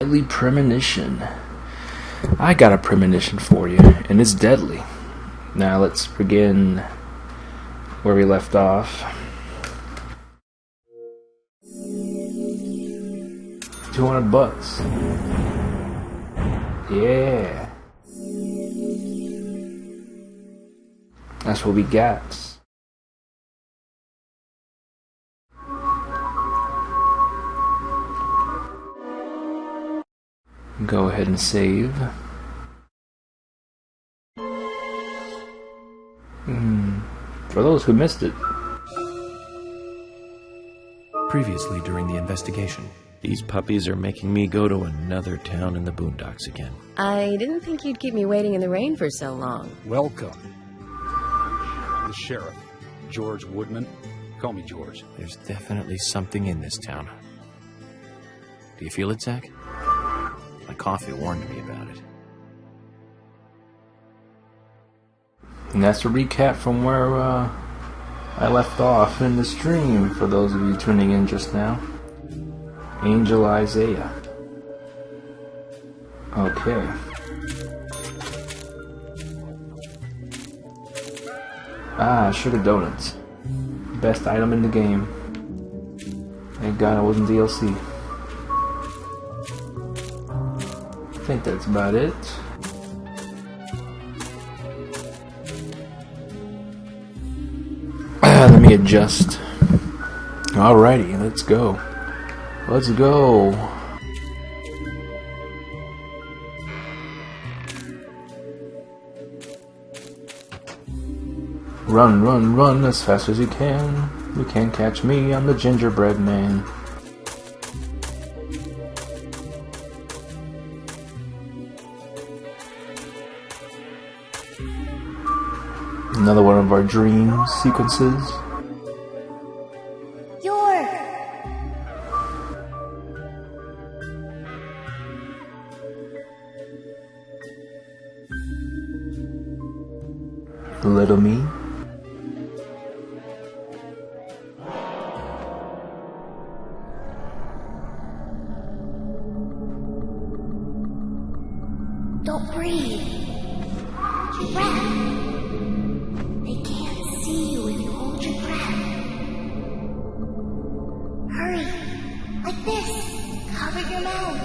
Deadly premonition. I got a premonition for you, and it's deadly. Now let's begin where we left off. 200 bucks. Yeah. That's what we got. Go ahead and save. For those who missed it. Previously during the investigation. These puppies are making me go to another town in the boondocks again. I didn't think you'd keep me waiting in the rain for so long. Welcome. The sheriff, George Woodman. Call me George. There's definitely something in this town. Do you feel it, Zach? My coffee warned me about it. And that's a recap from where I left off in the stream, for those of you tuning in just now. Angel Isaiah. Okay. Sugar donuts. Best item in the game. Thank God it wasn't DLC. I think that's about it. Let me adjust. Alrighty, let's go. Let's go. Run, run, run as fast as you can. You can't catch me, I'm the gingerbread man. Another one of our dream sequences. York! Little me. Don't breathe. Your breath. They can't see you if you hold your breath. Hurry. Like this. Cover your mouth.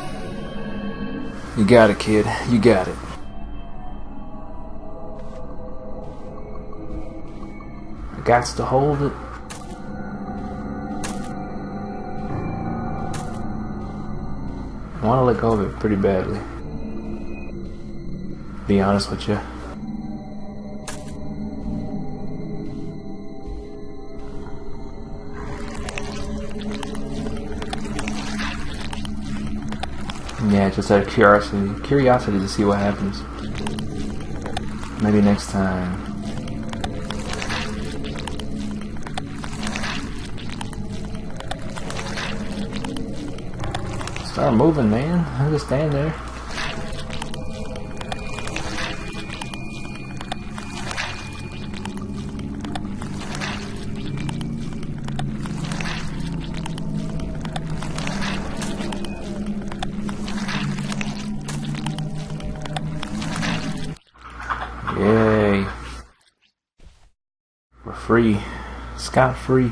You got it, kid. You got it. I got to hold it. I want to let go of it pretty badly. Be honest with you. Yeah, just out of curiosity to see what happens. Maybe next time. Start moving, man. I'll just stand there. Yay. We're free. Scot-free.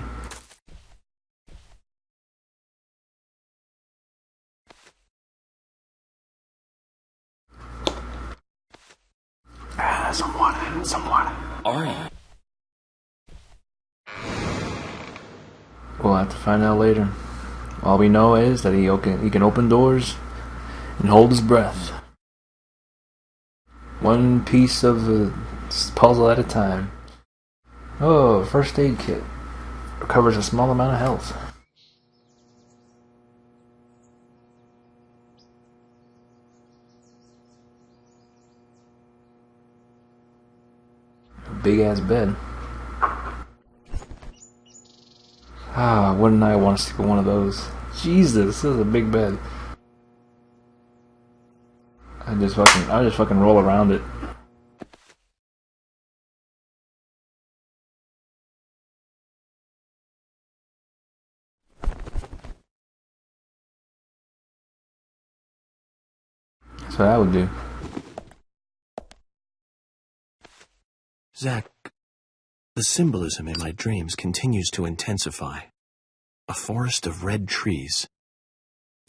Some water. Alright. We'll have to find out later. All we know is that he can open doors and hold his breath. One piece of the puzzle at a time. Oh, first aid kit. Recovers a small amount of health. Big ass bed. Wouldn't I want to sleep in one of those? Jesus, this is a big bed. I just fucking roll around it. That's what I would do. Zach, the symbolism in my dreams continues to intensify. A forest of red trees.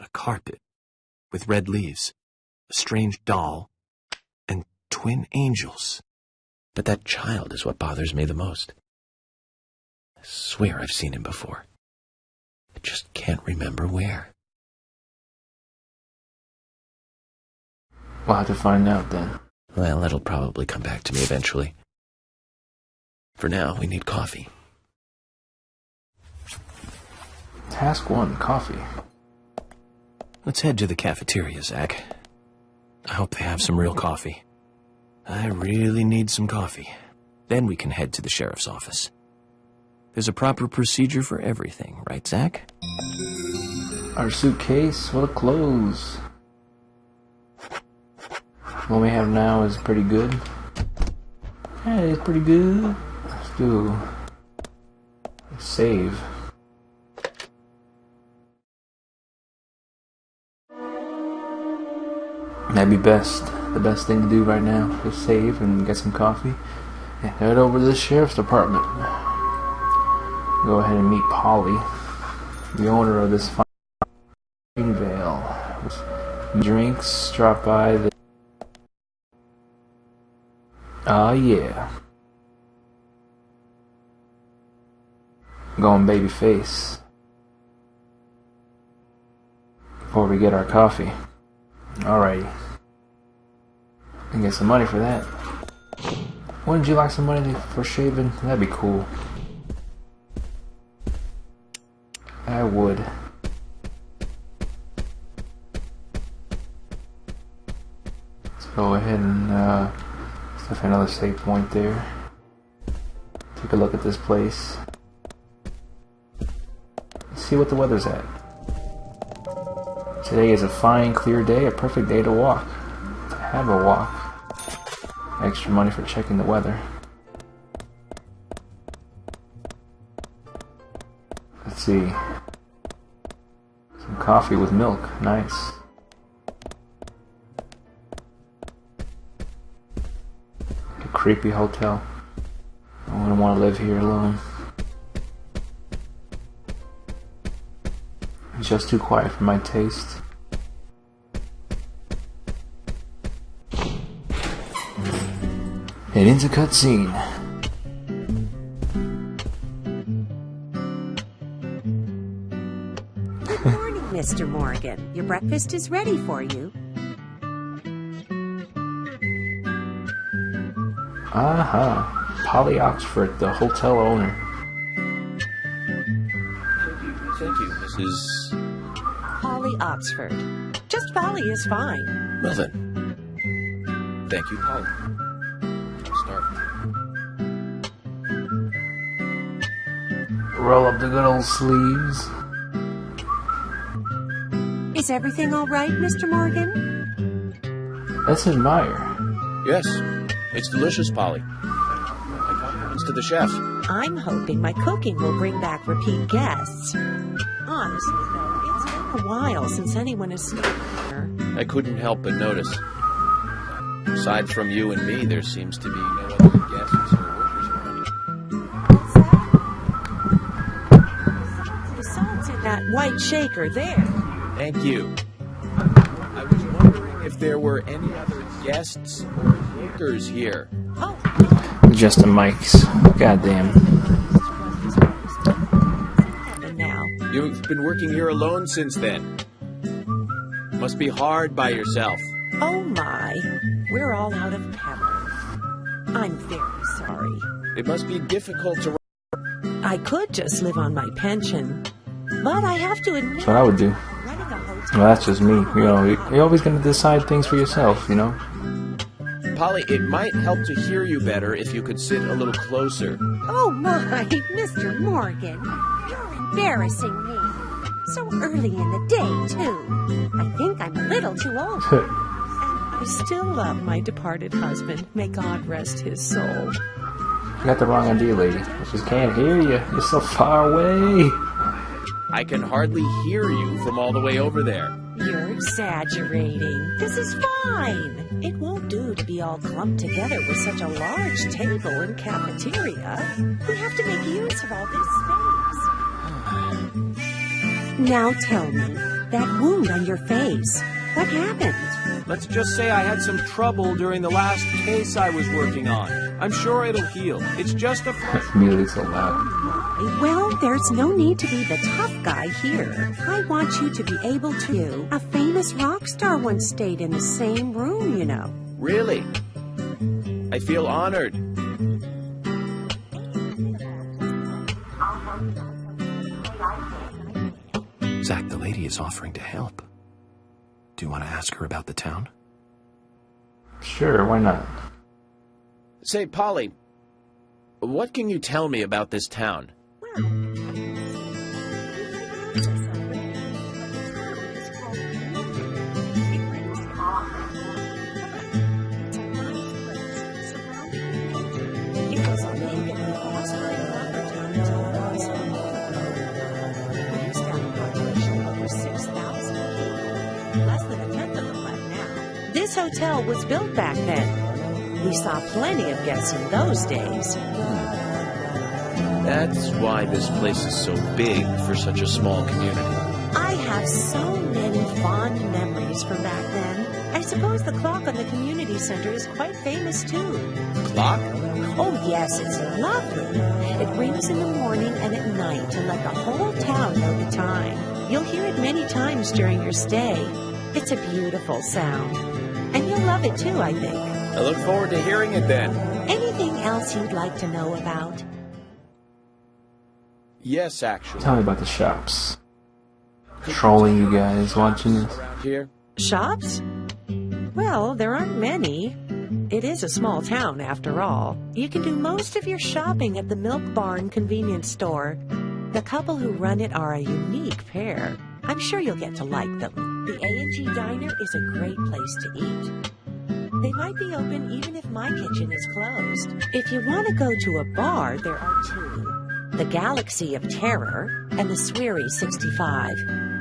A carpet with red leaves. A strange doll. And twin angels. But that child is what bothers me the most. I swear I've seen him before. I just can't remember where. We'll have to find out then. Well, that'll probably come back to me eventually. For now, we need coffee. Task 1, coffee. Let's head to the cafeteria, Zach. I hope they have some real coffee. I really need some coffee. Then we can head to the sheriff's office. There's a proper procedure for everything, right, Zach? Our suitcase full of clothes. What we have now is pretty good. Yeah, it's pretty good. Let's do a save. That'd be best. The best thing to do right now is save and get some coffee and head over to the sheriff's department. Go ahead and meet Polly, the owner of this fine Greenvale. Drinks, drop by the... Oh yeah. Going baby face. Before we get our coffee. Alrighty. And get some money for that. Wouldn't you like some money for shaving? That'd be cool. I would. Let's go ahead and stuff another save point there. Take a look at this place. See what the weather's at. Today is a fine, clear day, a perfect day to walk. To have a walk. Extra money for checking the weather. Let's see. Some coffee with milk. Nice. A creepy hotel. I wouldn't want to live here alone. It's just too quiet for my taste. Head into cutscene. Good morning, Mr. Morgan. Your breakfast is ready for you. Aha. Polly Oxford, the hotel owner. Thank you, Mrs. Polly Oxford. Just Polly is fine. Well then. Thank you, Polly. Roll up the good old sleeves. Is everything all right, Mr. Morgan? Let's admire. Yes, it's delicious, Polly. My compliments to the chef. I'm hoping my cooking will bring back repeat guests. Honestly, though, it's been a while since anyone has stayed here. I couldn't help but notice. Aside from you and me, there seems to be no other guests or workers around. What's that? The salt's in that white shaker there. Thank you. I was wondering if there were any other guests or workers here. Oh, Just the mics. Goddamn. and now. You've been working here alone since then. Must be hard by yourself. Oh my, we're all out of pepper. I'm very sorry. It must be difficult to... I could just live on my pension, but I have to admit, That's what I would do. running a hotel... Well, that's just me. You know, you're always going to decide things for yourself, you know? Polly, it might help to hear you better if you could sit a little closer. Oh my, Mr. Morgan, you're embarrassing me. So early in the day, too. I think I'm a little too old. I still love my departed husband. May God rest his soul. You got the wrong idea, lady. I just can't hear you. You're so far away. I can hardly hear you from all the way over there. You're exaggerating. This is fine. It won't do to be all clumped together with such a large table and cafeteria. We have to make use of all this space. Now tell me, that wound on your face, what happened? Let's just say I had some trouble during the last case I was working on. I'm sure it'll heal. It's just a fresh... Music's so loud. Well, there's no need to be the tough guy here. I want you to be able to. A famous rock star once stayed in the same room, you know. Really? I feel honored. Zach, the lady is offering to help. Do you want to ask her about the town? Sure, why not? Say, Polly, what can you tell me about this town? This hotel was built back then. We saw plenty of guests in those days. That's why this place is so big for such a small community. I have so many fond memories from back then. I suppose the clock on the community center is quite famous too. Clock? Oh yes, it's lovely. It rings in the morning and at night to let the whole town know the time. You'll hear it many times during your stay. It's a beautiful sound. And you'll love it too, I think. I look forward to hearing it then. Anything else you'd like to know about? Yes, actually. Tell me about the shops. Trolling you guys watching this. Around here? Shops? Well, there aren't many. It is a small town, after all. You can do most of your shopping at the Milk Barn convenience store. The couple who run it are a unique pair. I'm sure you'll get to like them. The A&G Diner is a great place to eat. They might be open even if my kitchen is closed. If you want to go to a bar, there are two. The Galaxy of Terror and the Sweary 65.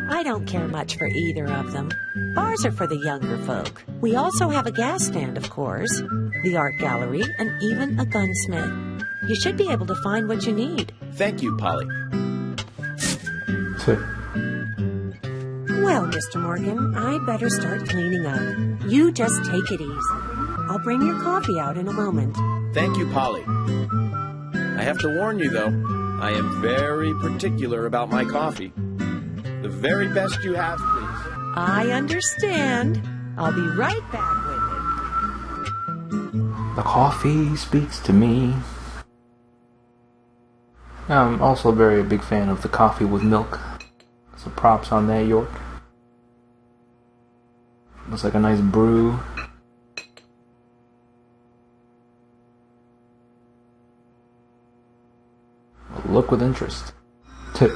I don't care much for either of them. Bars are for the younger folk. We also have a gas stand, of course, the art gallery, and even a gunsmith. You should be able to find what you need. Thank you, Polly. Well, Mr. Morgan, I better start cleaning up. You just take it easy. I'll bring your coffee out in a moment. Thank you, Polly. I have to warn you, though, I am very particular about my coffee. The very best you have, please. I understand. I'll be right back with it. The coffee speaks to me. I'm also a very big fan of the coffee with milk. So props on that, York. Looks like a nice brew. Look with interest. Tip.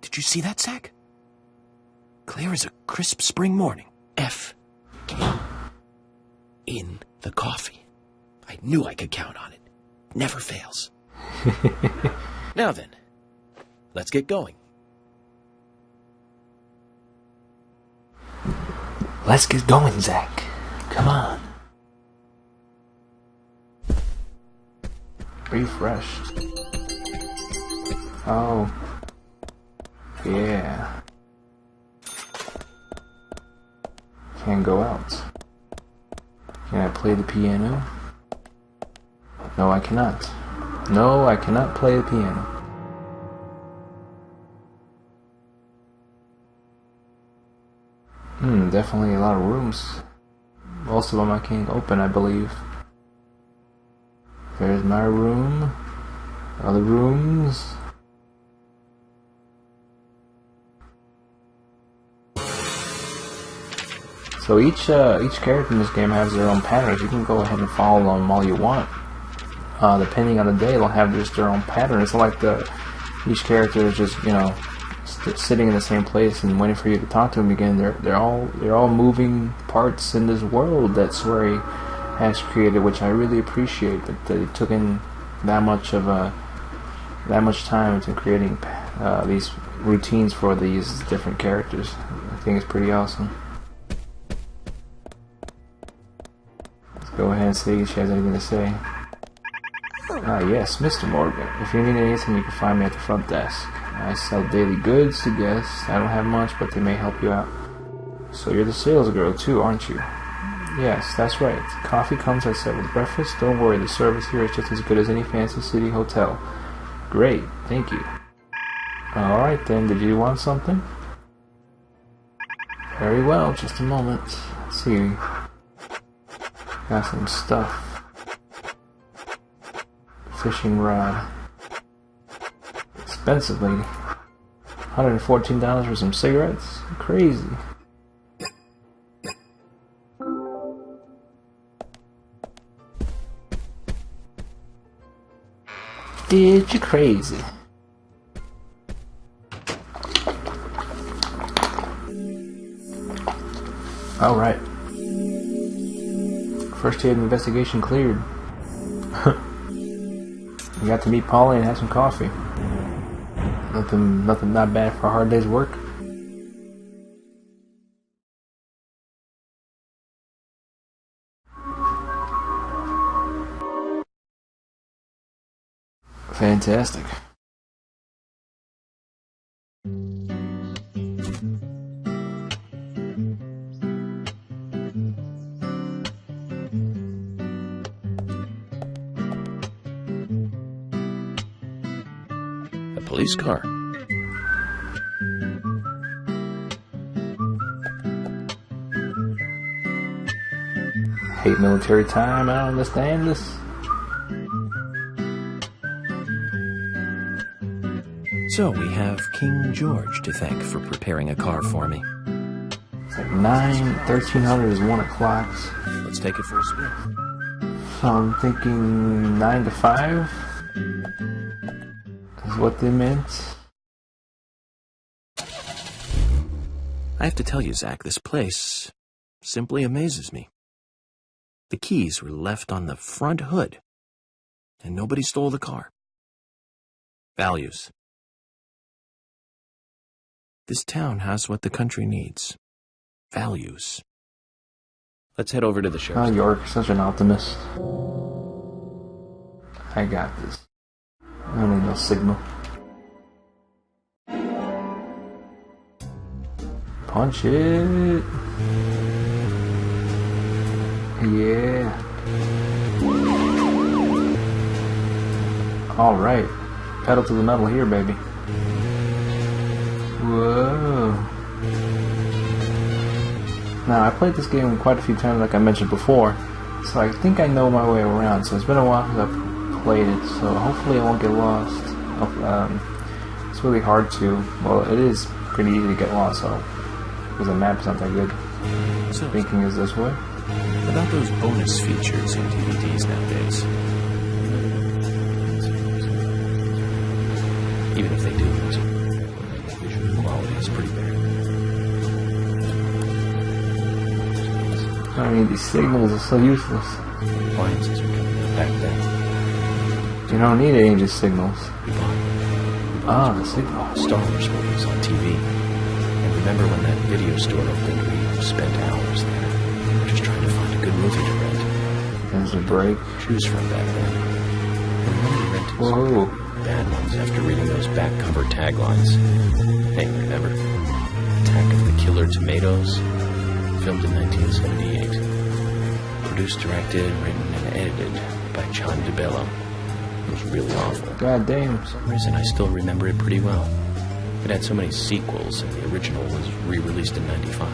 Did you see that, Zach? Clear as a crisp spring morning. F. K. In the coffee. I knew I could count on it. Never fails. Now then, let's get going. Let's get going, Zach. Come on. Refreshed. Oh. Yeah. Can't go out. Can I play the piano? No, I cannot. No, I cannot play the piano. Definitely a lot of rooms. Most of them I can't open, I believe. There's my room. Other rooms. So each character in this game has their own patterns. You can go ahead and follow them all you want. Depending on the day, they'll have just their own pattern. It's not like each character is just, you know, sitting in the same place and waiting for you to talk to them again. They're all moving parts in this world that Swery has created, which I really appreciate. That they took in that much of that much time into creating these routines for these different characters. I think it's pretty awesome. Let's go ahead and see if she has anything to say. Yes, Mr. Morgan. If you need anything, you can find me at the front desk. I sell daily goods to guests. I don't have much, but they may help you out. So you're the sales girl too, aren't you? Yes, that's right. Coffee comes at 7 with breakfast. Don't worry, the service here is just as good as any fancy city hotel. Great, thank you. Alright then, did you want something? Very well, just a moment. Let's see. Got some stuff. Fishing rod. Expensive, lady. $114 for some cigarettes? Crazy. Did you crazy? Alright. First day of investigation cleared. We got to meet Polly and have some coffee. Nothing not bad for a hard day's work. Fantastic. A police car. Hate military time, I don't understand this. So we have King George to thank for preparing a car for me. It's like 1300 is 1 o'clock. Let's take it for a spin. So I'm thinking 9 to 5 is what they meant. I have to tell you, Zach, this place simply amazes me. The keys were left on the front hood, and nobody stole the car. Values. This town has what the country needs. Values. Let's head over to the sheriff's. Oh, York, such an optimist. I got this. I don't need no signal. Punch it. Yeah. Alright. Pedal to the metal here, baby. Whoa. Now, I played this game quite a few times, like I mentioned before, so I think I know my way around. So it's been a while since I've played it, so hopefully I won't get lost. It's really hard to. Well, it is pretty easy to get lost, so because the map's not that good. So, Thinking is this way. about those bonus features in DVDs nowadays. Even if they do, the visual quality is pretty bad. I mean, these signals are so useless. Appliances were coming out back then. You don't need any of these signals. We bought Ah, the signal. Star Wars movies on TV. And remember when that video store opened, we spent hours there, just trying to find a good movie to rent. There's a break. Choose from back then. And when we rented Whoa. bad ones after reading those back cover taglines. Hey, remember? Attack of the Killer Tomatoes? Filmed in 1978. Produced, directed, written, and edited by John DeBello. It was really awful. God damn. For some reason, I still remember it pretty well. It had so many sequels, and the original was re-released in 95.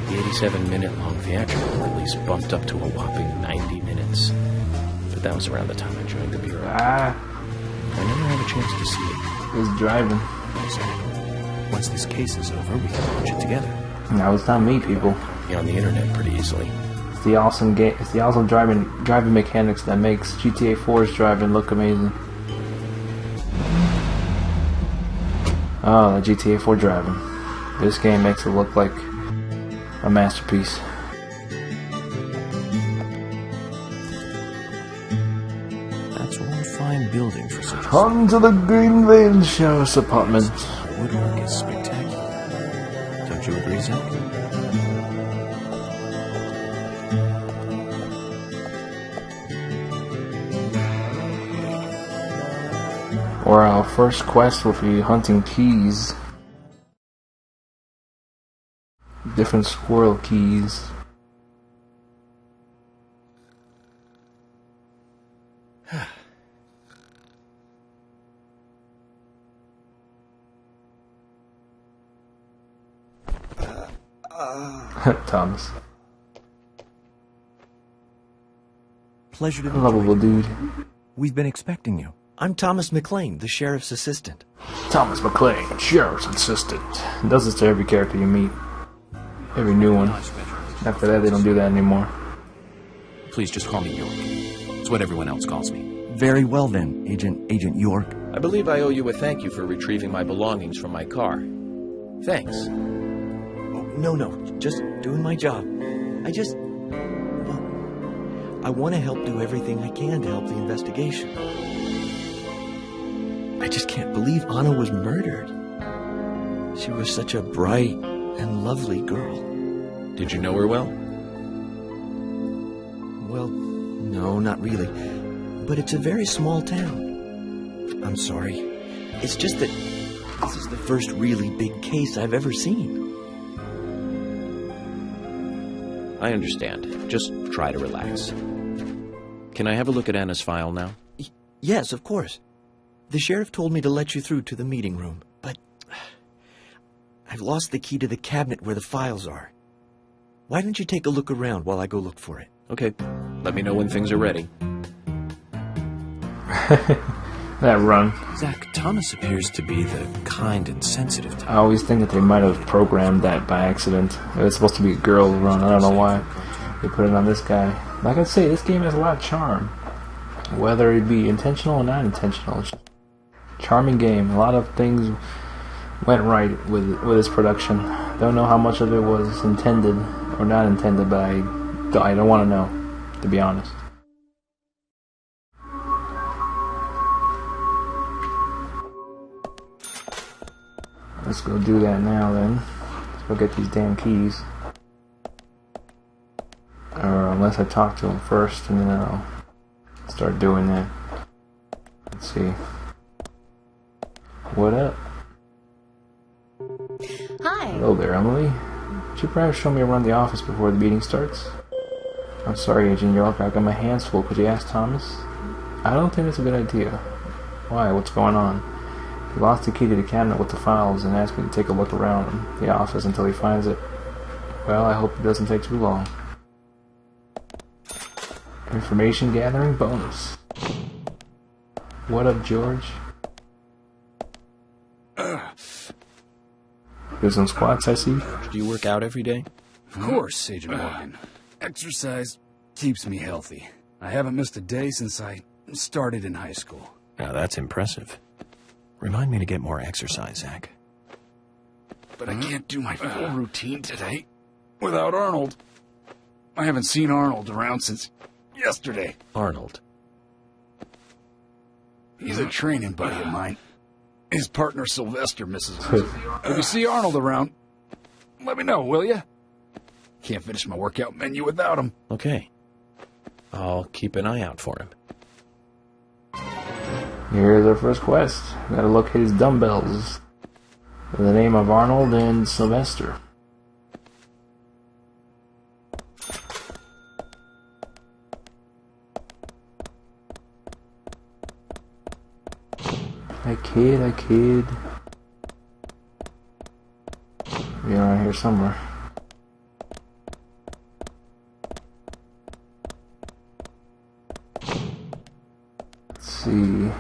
The 87-minute-long theatrical release bumped up to a whopping 90 minutes. But that was around the time I joined the Bureau. Ah, I never had a chance to see it. it's driving. So, once this case is over, we can watch it together. Now it's not me, people. On the internet pretty easily. It's the awesome game. It's the awesome driving mechanics that makes GTA 4's driving look amazing. Oh, the GTA 4 driving. This game makes it look like a masterpiece. That's one fine building for such a On to the Green Lane Sheriff's Apartment. Woodwork is spectacular. Don't you agree, Zach? Or our first quest will be hunting keys. Different squirrel keys. Thomas. Pleasure to meet Lovable you. dude. We've been expecting you. I'm Thomas McLean, the sheriff's assistant. Thomas McLean, Sheriff's Assistant. Does this to every character you meet. Every new one. After that, they don't do that anymore. Please just call me York. It's what everyone else calls me. Very well then, Agent York. I believe I owe you a thank you for retrieving my belongings from my car. Thanks. Oh, no, just doing my job. I want to help do everything I can to help the investigation. I just can't believe Anna was murdered. She was such a bright and lovely girl. Did you know her well? Well, no, not really. But it's a very small town. I'm sorry. It's just that this is the first really big case I've ever seen. I understand. Just try to relax. Can I have a look at Anna's file now? Yes, of course. The sheriff told me to let you through to the meeting room, but I've lost the key to the cabinet where the files are. Why don't you take a look around while I go look for it? Okay. Let me know when things are ready. That run. Zach, Thomas appears to be the kind and sensitive type. I always think that they might have programmed that by accident. It was supposed to be a girl run. I don't know why they put it on this guy. Like I say, this game has a lot of charm. Whether it be intentional or not intentional. It's a charming game. A lot of things went right with its production. Don't know how much of it was intended or not intended, but I don't want to know, to be honest. Let's go do that now then. Let's go get these damn keys. Or unless I talk to him first and then I'll start doing that. Let's see. What up? Hi. Hello there, Emily. Would you perhaps show me around the office before the meeting starts? I'm sorry, Agent York, I got my hands full. Could you ask Thomas? I don't think that's a good idea. Why? What's going on? He lost the key to the cabinet with the files and asked me to take a look around the office until he finds it. Well, I hope it doesn't take too long. Information gathering bonus. What up, George? There's some squats, I see. Do you work out every day? Of course, Agent Morgan. Exercise keeps me healthy. I haven't missed a day since I started in high school. Now that's impressive. Remind me to get more exercise, Zach. But I can't do my full routine today without Arnold. I haven't seen Arnold around since yesterday. Arnold. He's a training buddy of mine. His partner Sylvester misses him. If you see Arnold around, let me know, will you? Can't finish my workout menu without him. Okay. I'll keep an eye out for him. Here's our first quest. We gotta locate his dumbbells. In the name of Arnold and Sylvester. Hi kid. You're around here somewhere. Let's see.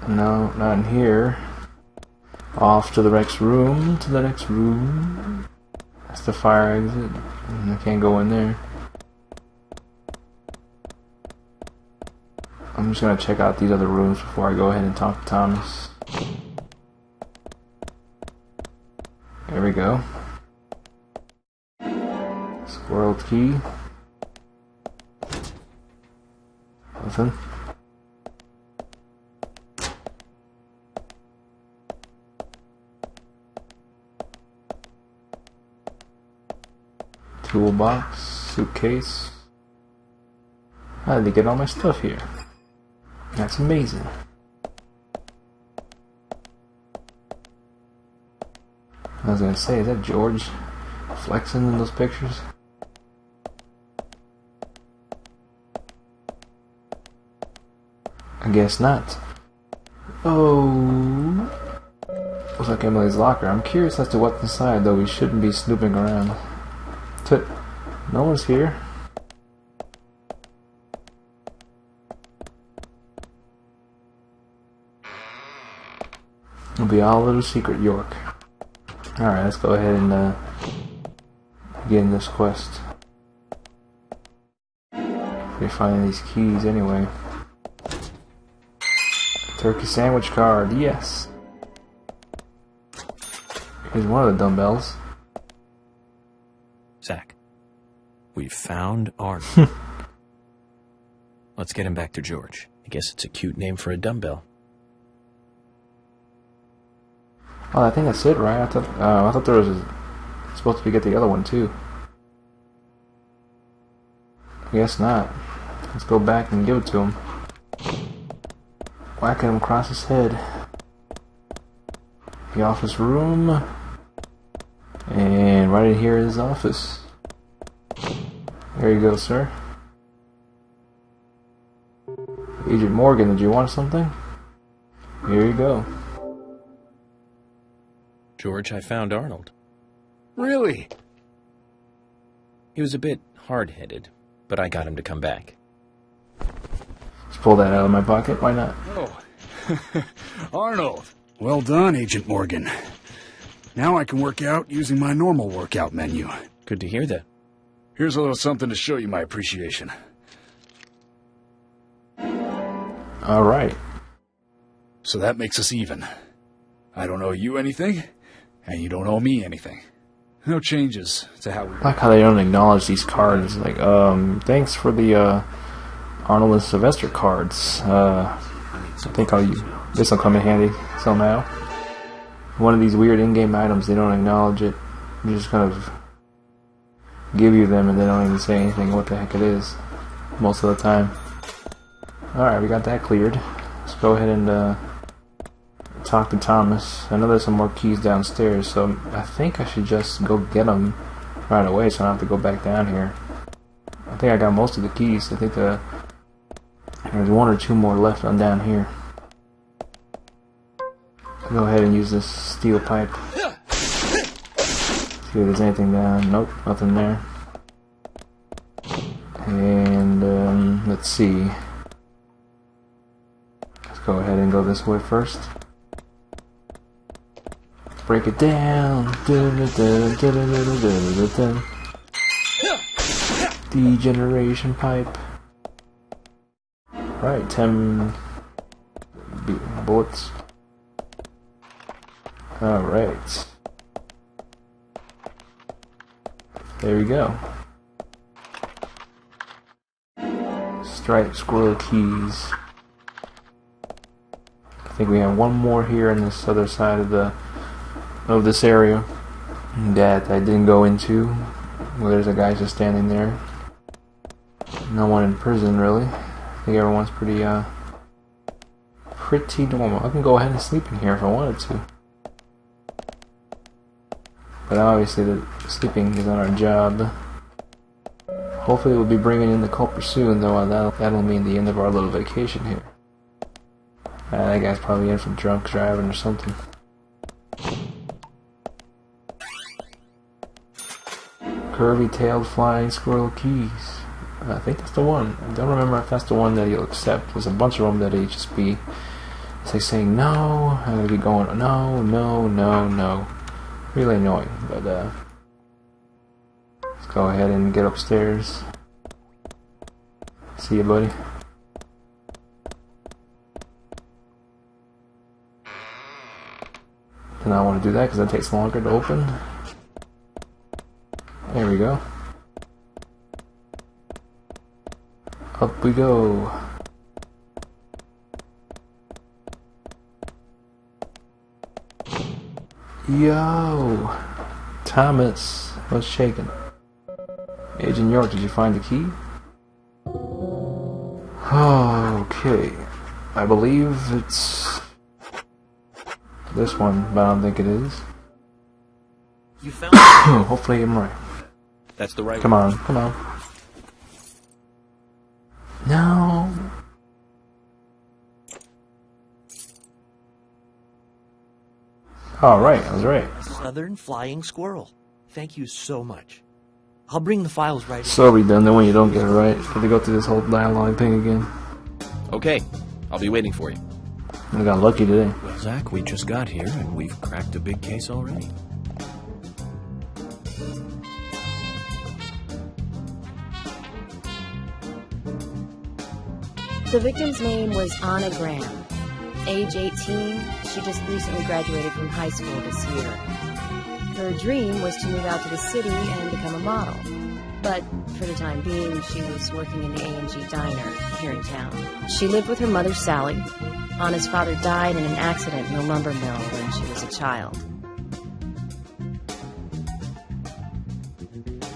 No, not in here. Off to the next room, That's the fire exit. I can't go in there. I'm just gonna check out these other rooms before I go ahead and talk to Thomas. There we go. Squirrel key. Nothing. toolbox, suitcase. How did they get all my stuff here? That's amazing. I was gonna say, is that George flexing in those pictures? I guess not. Oh, looks like Emily's locker. I'm curious as to what's inside, though we shouldn't be snooping around. No one's here. It'll be all a little secret, York. Alright, let's go ahead and begin this quest. We're finding these keys anyway. Turkey sandwich card, yes! Here's one of the dumbbells. Zach, we found Arnold. Let's get him back to George. I guess it's a cute name for a dumbbell. Oh, I think that's it, right? I thought there was supposed to get the other one too. I guess not. Let's go back and give it to him. Whacking him across his head. The office room. And right in here is his office. There you go, sir. Agent Morgan, did you want something? Here you go. George, I found Arnold. Really? He was a bit hard-headed, but I got him to come back. Just pull that out of my pocket, why not? Oh. Arnold. Well done, Agent Morgan. Now I can work out using my normal workout menu. Good to hear that. Here's a little something to show you my appreciation. Alright. So that makes us even. I don't owe you anything, and you don't owe me anything. No changes to how we... I like how they don't acknowledge these cards. Like, thanks for the Arnold and Sylvester cards. I think this will come in handy somehow. One of these weird in-game items, they don't acknowledge it. They just kind of give you them and they don't even say anything what the heck it is most of the time. Alright, we got that cleared. Let's go ahead and talk to Thomas. I know there's some more keys downstairs, so I think I should just go get them right away so I don't have to go back down here. I think I got most of the keys. I think there's one or two more left on down here. Go ahead and use this steel pipe. See if there's anything down. Nope, nothing there. And let's see. Let's go ahead and go this way first. Break it down. Degeneration pipe. Right, 10 bullets. Alright. There we go. Striped squirrel keys. I think we have one more here on this other side of this area that I didn't go into. Well, there's a guy just standing there. No one in prison, really. I think everyone's pretty normal. I can go ahead and sleep in here if I wanted to. But obviously the sleeping is not our job. Hopefully we'll be bringing in the culprit soon, though, and that'll mean the end of our little vacation here. That guy's probably in from drunk driving or something. Curly-tailed flying squirrel keys. I think that's the one. I don't remember if that's the one that he'll accept. There's a bunch of them that he'd just be... It's like saying no, I'm gonna be going no, no, no, no. Really annoying, but let's go ahead and get upstairs. See you, buddy. And I want to do that because that takes longer to open. There we go. Up we go. Yo, Thomas, what's shaking? Agent York, did you find the key? Okay. I believe it's this one, but I don't think it is. You found Hopefully I'm right. That's the right Come on, come on. No. Alright, I was right. Southern Flying Squirrel. Thank you so much. I'll bring the files right in. So redundant when you don't get it right. Have to go through this whole dialogue thing again. Okay, I'll be waiting for you. I got lucky today. Well, Zach, we just got here and we've cracked a big case already. The victim's name was Anna Graham. Age 18, she just recently graduated from high school this year. Her dream was to move out to the city and become a model. But for the time being, she was working in the A&G diner here in town. She lived with her mother, Sally. Anna's father died in an accident in a lumber mill when she was a child.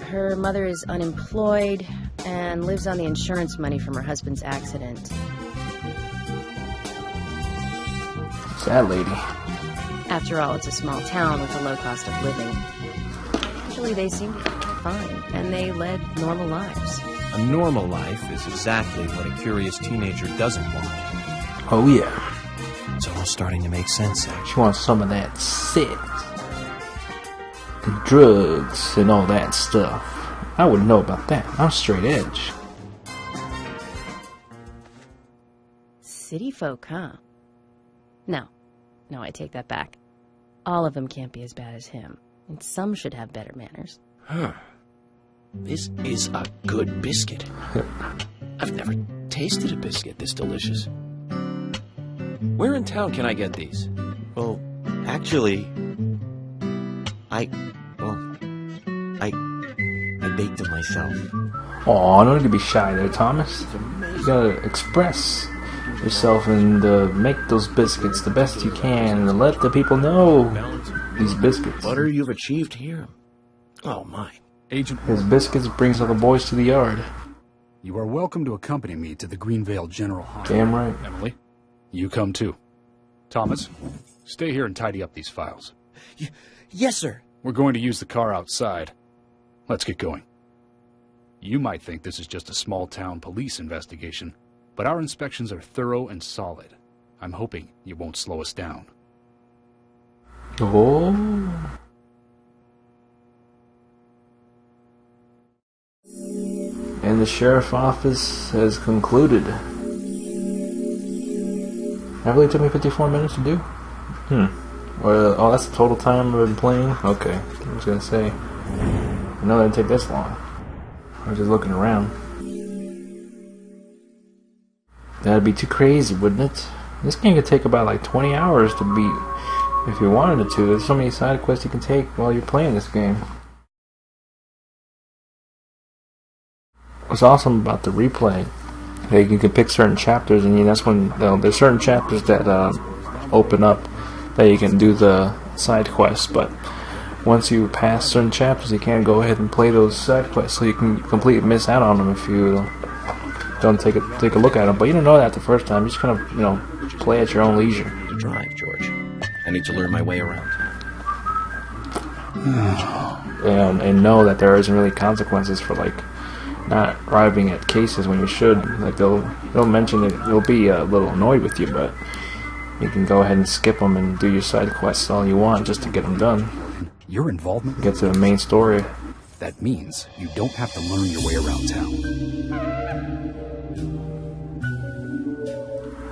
Her mother is unemployed and lives on the insurance money from her husband's accident. Sad lady. After all, it's a small town with a low cost of living. Actually, they seemed to be fine, and they led normal lives. A normal life is exactly what a curious teenager doesn't want. Oh yeah. It's all starting to make sense, actually. She wants some of that sex. The drugs and all that stuff. I wouldn't know about that. I'm straight edge. City folk, huh? No, I take that back. All of them can't be as bad as him, and some should have better manners. Huh. This is a good biscuit. I've never tasted a biscuit this delicious. Where in town can I get these? Well, actually, I baked them myself. Aw, no need to be shy there, Thomas. You gotta express yourself and make those biscuits the best you can and let the people know these biscuits. Butter you've achieved here. Oh my. Agent, His biscuits brings all the boys to the yard. you are welcome to accompany me to the Greenvale General Hospital. Damn right. Emily, you come too. Thomas, stay here and tidy up these files. Yes, sir. We're going to use the car outside. Let's get going. You might think this is just a small-town police investigation, but our inspections are thorough and solid. I'm hoping you won't slow us down. Oh. And the sheriff's office has concluded. That really took me 54 minutes to do? Well, oh, that's the total time I've been playing? Okay. I was gonna say. I know that didn't take this long. I was just looking around. That'd be too crazy, wouldn't it? This game could take about like 20 hours to beat if you wanted it to. There's so many side quests you can take while you're playing this game. What's awesome about the replay, you can pick certain chapters, and that's when there's certain chapters that open up that you can do the side quests, but once you pass certain chapters, you can't go ahead and play those side quests, so you can completely miss out on them if you don't take a look at them. But you don't know that the first time. You just kind of play at your own leisure. To drive, George. I need to learn my way around. And know that there isn't really consequences for not arriving at cases when you should. Like they'll mention it. They'll be a little annoyed with you, but you can go ahead and skip them and do your side quests all you want just to get them done. Your involvement Get to the main story. That means you don't have to learn your way around town.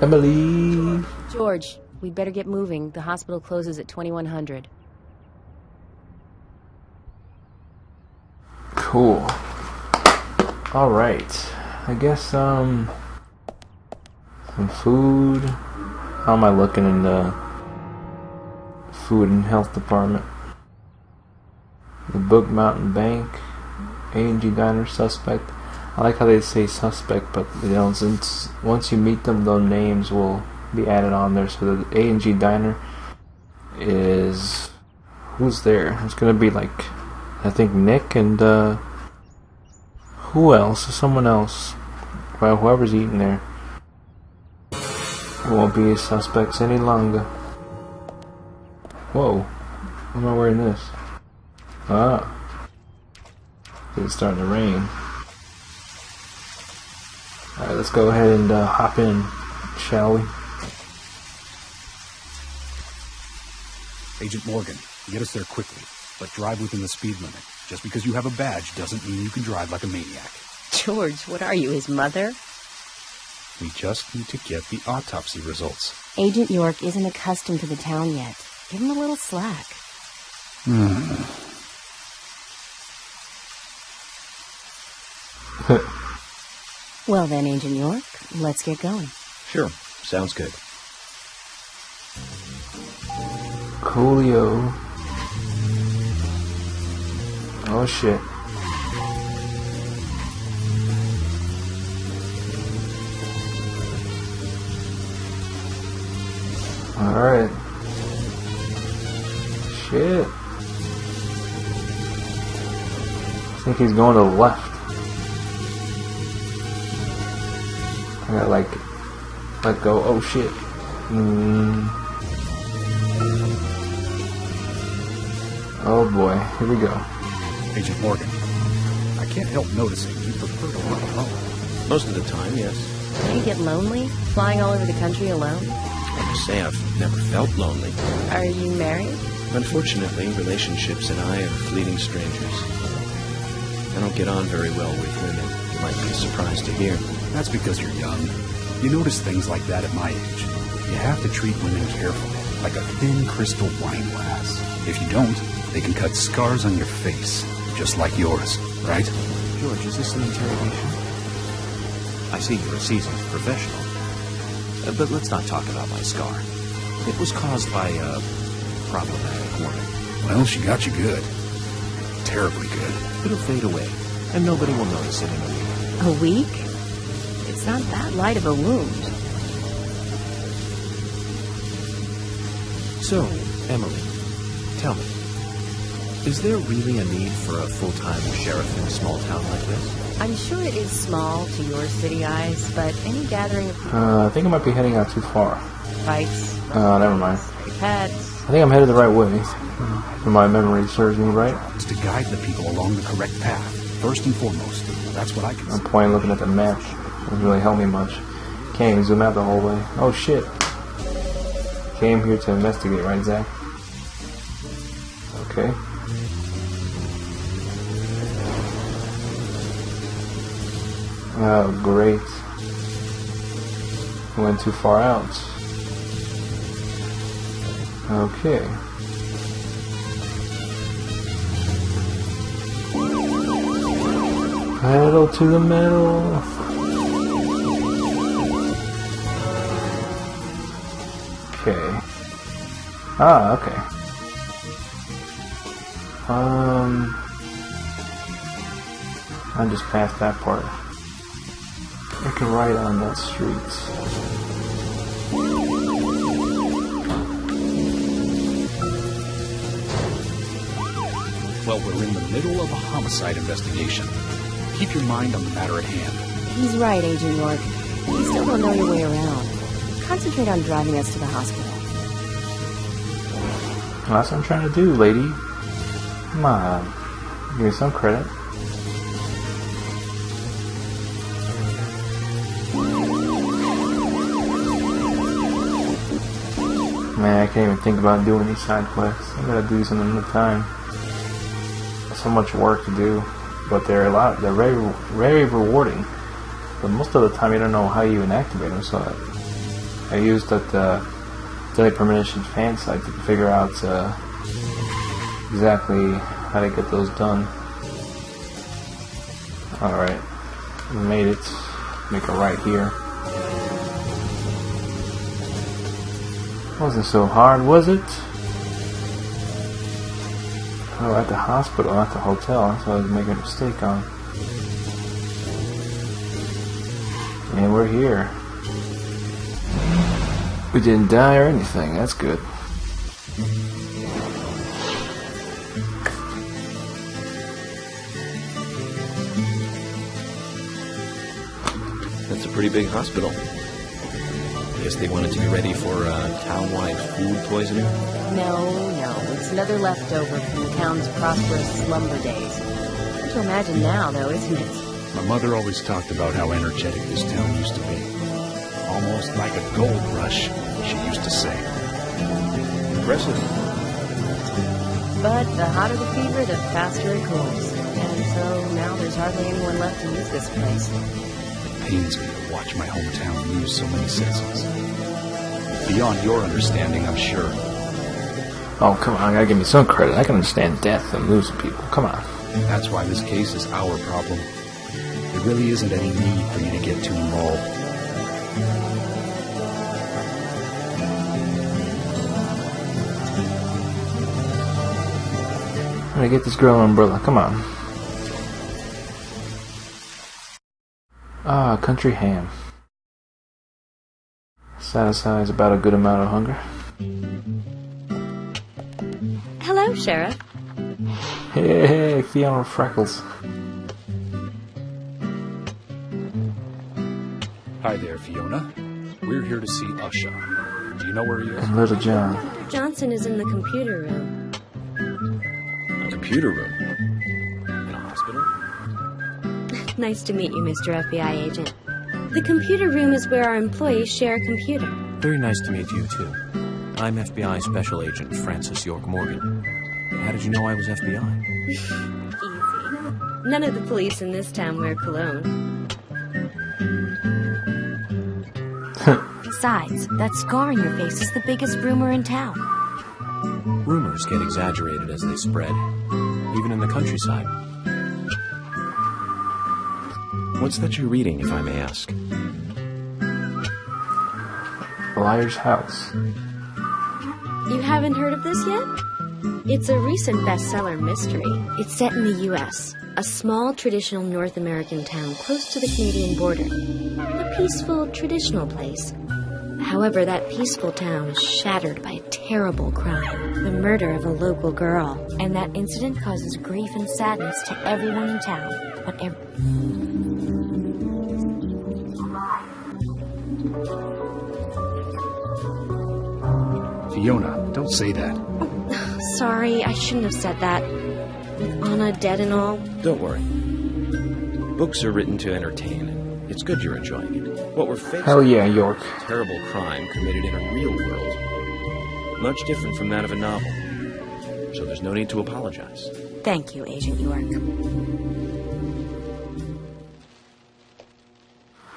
Emily. George, we'd better get moving. The hospital closes at 2100. Cool. Alright. I guess, some food. How am I looking in the food and health department? The Book Mountain Bank. A&G Diner suspect. I like how they say suspect, but since once you meet them, those names will be added on there. So the A&G Diner is... who's there? It's gonna be I think Nick and Who else? Someone else. Well, whoever's eating there won't be suspects any longer. Whoa. Why am I wearing this? Ah. It's starting to rain. Alright, let's go ahead and hop in, shall we? Agent Morgan, get us there quickly, but drive within the speed limit. Just because you have a badge doesn't mean you can drive like a maniac. George, what are you, his mother? We just need to get the autopsy results. Agent York isn't accustomed to the town yet. Give him a little slack. Well then, Agent York, let's get going. Sure, sounds good. Coolio. Oh shit. Alright. Shit. I think he's going to the left. I gotta like let go. Oh shit. Oh boy, here we go. Agent Morgan, I can't help noticing you prefer to work alone. Most of the time, yes. Do you get lonely, flying all over the country alone? I must say I've never felt lonely. Are you married? Unfortunately, relationships and I are fleeting strangers. I don't get on very well with women. You might be surprised to hear. That's because you're young. You notice things like that at my age. You have to treat women carefully, like a thin crystal wine glass. If you don't, they can cut scars on your face, just like yours, right? George, is this an interrogation? I see you're a seasoned professional. But let's not talk about my scar. It was caused by a problematic woman. Well, she got you good. Terribly good. It'll fade away, and nobody will notice it in a week. A week? It's not that light of a wound. So, Emily, tell me, is there really a need for a full-time sheriff in a small town like this? I'm sure it is small to your city eyes, but any gathering of people, I think I might be heading out too far. fights, Never mind. pets. I think I'm headed the right way. If my memory serves me right. It's to guide the people along the correct path, first and foremost. That's what I can No say. point looking at the map. Doesn't really help me much. Can't even zoom out the whole way. Oh shit. Came here to investigate, right, Zach? Okay. Oh, great. Went too far out. Okay. Pedal to the metal. Okay. Ah, okay. I just passed that part. I can ride on that street. Well, we're in the middle of a homicide investigation. Keep your mind on the matter at hand. He's right, Agent York. You still don't know your way around. Concentrate on driving us to the hospital. Well, that's what I'm trying to do, lady. Come on. Give me some credit. Man, I can't even think about doing these side quests. I gotta do some at a time. So much work to do, but they're very, very rewarding. But most of the time, you don't know how you even activate them. So I used that Daily Premonition fan site to figure out exactly how to get those done. All right, we made it. Make a right here. Wasn't so hard, was it? Oh, at the hospital, not the hotel. That's what I was making a mistake on. And we're here. We didn't die or anything. That's good. That's a pretty big hospital. I guess they wanted to be ready for town-wide food poisoning? No, it's another leftover from the town's prosperous slumber days. Hard to imagine now, though, isn't it? My mother always talked about how energetic this town used to be. Almost like a gold rush, she used to say. Impressive. But the hotter the fever, the faster it cools. And so now there's hardly anyone left to use this place. It pains me to watch my hometown lose so many citizens. Beyond your understanding, I'm sure. Oh, come on, gotta give me some credit. I can understand death and losing people. Come on. That's why this case is our problem. There really isn't any need for you to get too involved. I'm gonna get this girl an umbrella. Come on. Ah, country ham. Satisfies about a good amount of hunger. Hello, Sheriff. Hey, Fiona Freckles. Hi there, Fiona. We're here to see Usha. Do you know where he is? And Little John. Johnson is in the computer room. A computer room? In a hospital? Nice to meet you, Mr. FBI agent. The computer room is where our employees share a computer. Very nice to meet you, too. I'm FBI Special Agent Francis York Morgan. How did you know I was FBI? Easy. None of the police in this town wear cologne. Besides, that scar on your face is the biggest rumor in town. Rumors get exaggerated as they spread, even in the countryside. What's that you're reading, if I may ask? Liar's House. You haven't heard of this yet? It's a recent bestseller mystery. It's set in the U.S., a small traditional North American town close to the Canadian border. A peaceful, traditional place. However, that peaceful town is shattered by a terrible crime, the murder of a local girl. And that incident causes grief and sadness to everyone in town. But Fiona, don't say that. Sorry, I shouldn't have said that. With Anna dead and all. Don't worry. Books are written to entertain, and it's good you're enjoying it. What we're facing Hell yeah, York. is a terrible crime committed in a real world. Much different from that of a novel. So there's no need to apologize. Thank you, Agent York.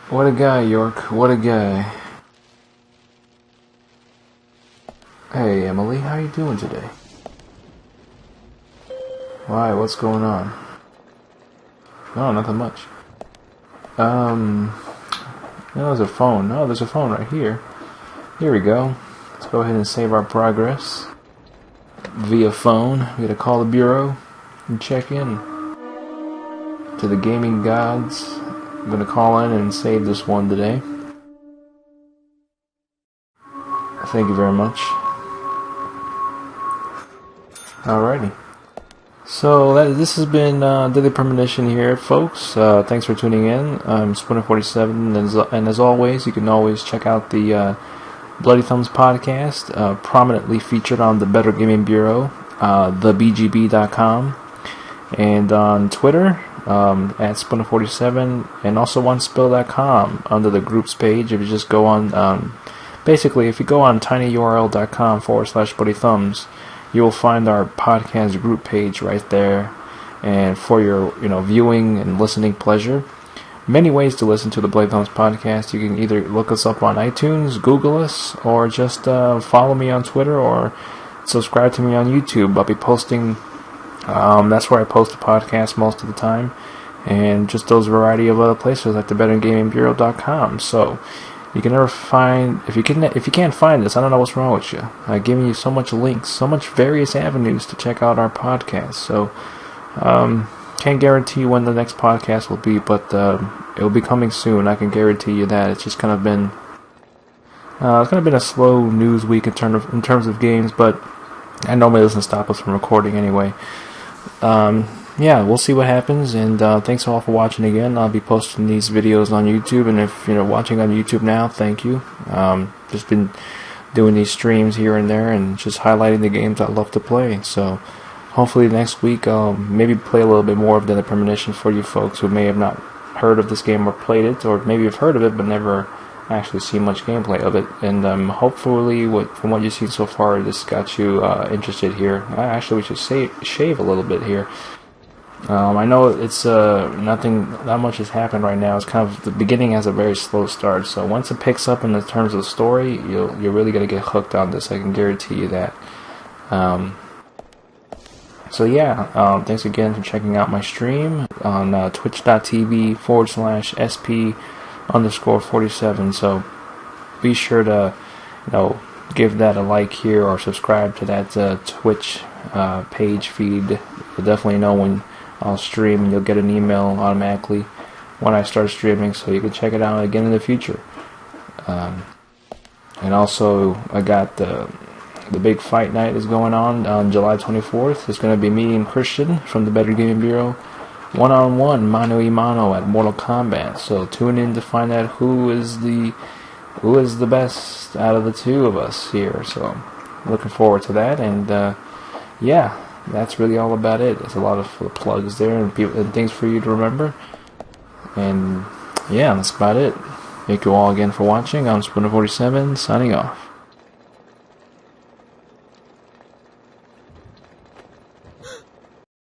What a guy, York. What a guy. Hey, Emily, how you doing today? Why, what's going on? No, nothing much. No, there's a phone. No, there's a phone right here. Here we go. Let's go ahead and save our progress. Via phone. We gotta call the bureau and check in. To the gaming gods. I'm gonna call in and save this one today. Thank you very much. Alrighty. So this has been Daily Premonition here, folks. Thanks for tuning in. I'm Splinter47, and as always, you can always check out the Bloody Thumbs podcast, prominently featured on the Better Gaming Bureau, thebgb.com, and on Twitter at Splinter47, and also on spill.com under the groups page. If you just go on, basically, if you go on tinyurl.com/BloodyThumbs, you will find our podcast group page right there, and for your viewing and listening pleasure. Many ways to listen to the Bloody Thumbs podcast. You can either look us up on iTunes, Google us, or just follow me on Twitter or subscribe to me on YouTube. I'll be posting. That's where I post the podcast most of the time, and just those variety of other places like the BetterGamingBureau.com. So. You can never find, if you can't find this, I don't know what's wrong with you. I've given you so much links, so much various avenues to check out our podcast. So, can't guarantee when the next podcast will be, but it will be coming soon. I can guarantee you that. It's just kind of been, a slow news week in terms of games, but that normally doesn't stop us from recording anyway. yeah, we'll see what happens, and thanks all for watching again. I'll be posting these videos on YouTube, and if you're watching on YouTube now, thank you. Just been doing these streams here and there, and just highlighting the games I love to play. So hopefully next week I'll maybe play a little bit more of the Premonition for you folks who may have not heard of this game or played it, or maybe have heard of it but never actually seen much gameplay of it. And hopefully, from what you've seen so far, this got you interested here. Actually, we should shave a little bit here. I know it's not much has happened right now. It's kind of, the beginning has a very slow start. So once it picks up in the terms of the story, you're really gonna get hooked on this. I can guarantee you that. So yeah, thanks again for checking out my stream on twitch.tv/SP_47. So be sure to give that a like here, or subscribe to that Twitch page feed. You'll definitely know when I'll stream, and you'll get an email automatically when I start streaming, so you can check it out again in the future. And also, I got the big fight night is going on July 24th. It's going to be me and Christian from the Better Gaming Bureau, one-on-one, mano-a-mano at Mortal Kombat. So tune in to find out who is the best out of the two of us here. So looking forward to that, and yeah, that's really all about it. There's a lot of plugs there and things for you to remember. And yeah, that's about it. Thank you all again for watching. I'm Splinter47, signing off.